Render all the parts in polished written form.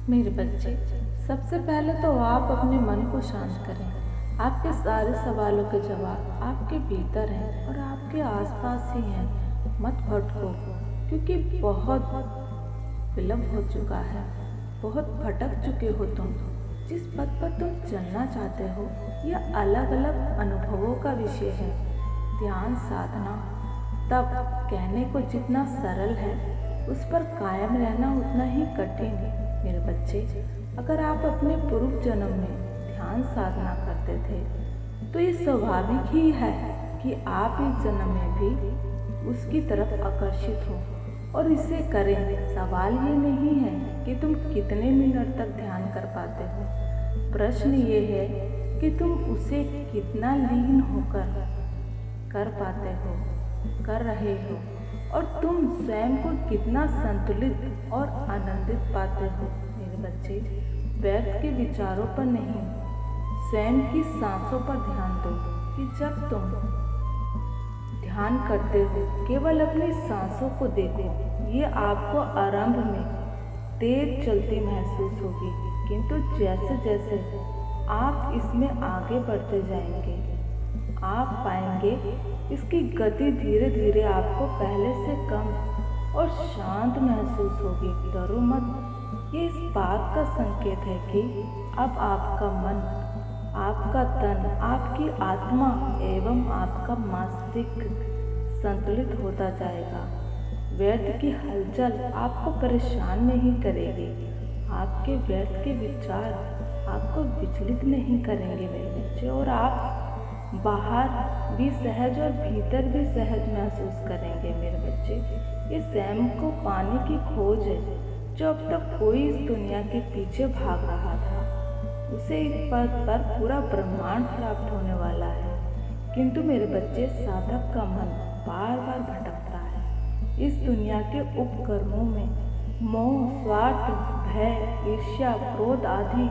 मेरे बच्चे, सबसे पहले तो आप अपने मन को शांत करें। आपके सारे सवालों के जवाब आपके भीतर हैं और आपके आसपास ही हैं। मत भटको, क्योंकि बहुत विलम्ब हो चुका है। बहुत भटक चुके हो तुम। जिस पथ पर तुम चलना चाहते हो, यह अलग अलग अनुभवों का विषय है। ध्यान साधना तब कहने को जितना सरल है, उस पर कायम रहना उतना ही कठिन है। मेरे बच्चे, अगर आप अपने पूर्व जन्म में ध्यान साधना करते थे, तो ये स्वाभाविक ही है कि आप इस जन्म में भी उसकी तरफ आकर्षित हो और इसे करें। सवाल ये नहीं है कि तुम कितने मिनट तक ध्यान कर पाते हो। प्रश्न ये है कि तुम उसे कितना लीन होकर कर पाते हो, कर रहे हो, और तुम स्वयं को कितना संतुलित और आनंदित पाते हो। मेरे बच्चे, व्यर्थ के विचारों पर नहीं, स्वयं की सांसों पर ध्यान दो कि जब तुम ध्यान करते हो, केवल अपनी सांसों को देखो। ये आपको आरंभ में तेज चलती महसूस होगी, किंतु जैसे जैसे आप इसमें आगे बढ़ते जाएंगे, आप पाएंगे इसकी गति धीरे धीरे आपको पहले से कम और शांत महसूस होगी। डरो मत, ये इस बात का संकेत है कि अब आपका मन, आपका तन, आपकी आत्मा एवं आपका मस्तिष्क संतुलित होता जाएगा। व्यर्थ की हलचल आपको परेशान नहीं करेगी। आपके व्यर्थ के विचार आपको विचलित नहीं करेंगे मेरे बच्चे, और आप बाहर भी सहज और भीतर भी सहज महसूस करेंगे। मेरे बच्चे, ये स्वयं को पाने की खोज है। जो अब तक कोई इस दुनिया के पीछे भाग रहा था, उसे इस पद पर पूरा ब्रह्मांड प्राप्त होने वाला है। किंतु मेरे बच्चे, साधक का मन बार बार भटकता है। इस दुनिया के उपकर्मों में मोह, स्वार्थ, भय, ईर्ष्या, क्रोध आदि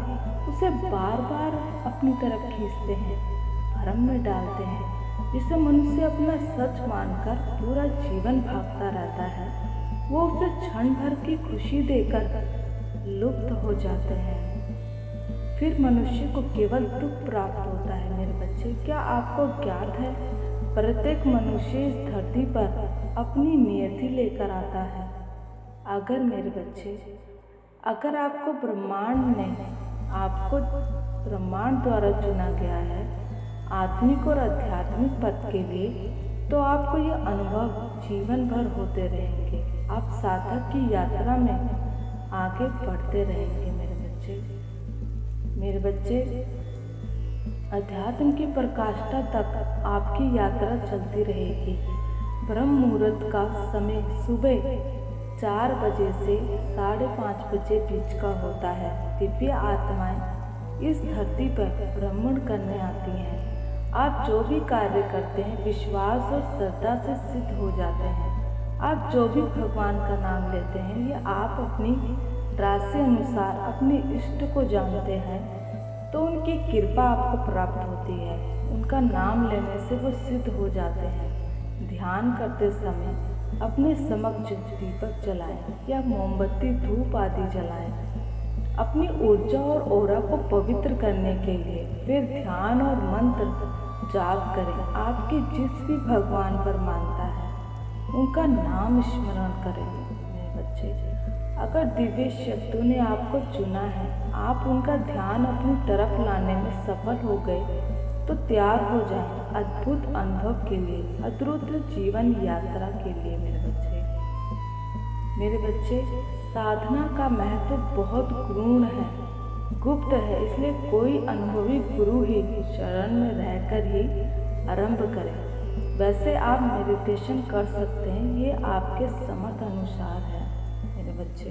उसे बार बार अपनी तरफ खींचते हैं, भ्रम में डालते हैं, जिसे मनुष्य अपना सच मानकर पूरा जीवन भागता रहता है। वो उसे क्षण भर की खुशी देकर लुप्त हो जाते हैं। फिर मनुष्य को केवल दुख प्राप्त होता है। मेरे बच्चे, क्या आपको ज्ञात है, प्रत्येक मनुष्य इस धरती पर अपनी नियति लेकर आता है। अगर मेरे बच्चे, अगर आपको ब्रह्मांड द्वारा चुना गया है आत्मिक और आध्यात्मिक पथ के लिए, तो आपको ये अनुभव जीवन भर होते रहेंगे। आप साधक की यात्रा में आगे बढ़ते रहेंगे। मेरे बच्चे, अध्यात्म की पराकाष्ठा तक आपकी यात्रा चलती रहेगी। ब्रह्म मुहूर्त का समय सुबह 4 बजे से 5:30 बजे बीच का होता है। दिव्य आत्माएं इस धरती पर भ्रमण करने आती हैं। आप जो भी कार्य करते हैं, विश्वास और श्रद्धा से सिद्ध हो जाते हैं। आप जो भी भगवान का नाम लेते हैं, ये आप अपनी राशि अनुसार अपने इष्ट को जानते हैं, तो उनकी कृपा आपको प्राप्त होती है। उनका नाम लेने से वो सिद्ध हो जाते हैं। ध्यान करते समय अपने समक्ष दीपक जलाएं या मोमबत्ती, धूप आदि जलाएं, अपनी ऊर्जा और ऑरा को पवित्र करने के लिए। फिर ध्यान और मंत्र जाप करें। आपके जिस भी भगवान पर मानता है, उनका नाम स्मरण करें। मेरे बच्चे, अगर दिव्य शक्तियों ने आपको चुना है, आप उनका ध्यान अपनी तरफ लाने में सफल हो गए, तो तैयार हो जाएं अद्भुत अनुभव के लिए, अद्भुत जीवन यात्रा के लिए। मेरे बच्चे, साधना का महत्व बहुत गूढ़ है, गुप्त है, इसलिए कोई अनुभवी गुरु ही शरण में रहकर ही आरंभ करें। वैसे आप मेडिटेशन कर सकते हैं, ये आपके समर्थ अनुसार है। मेरे बच्चे,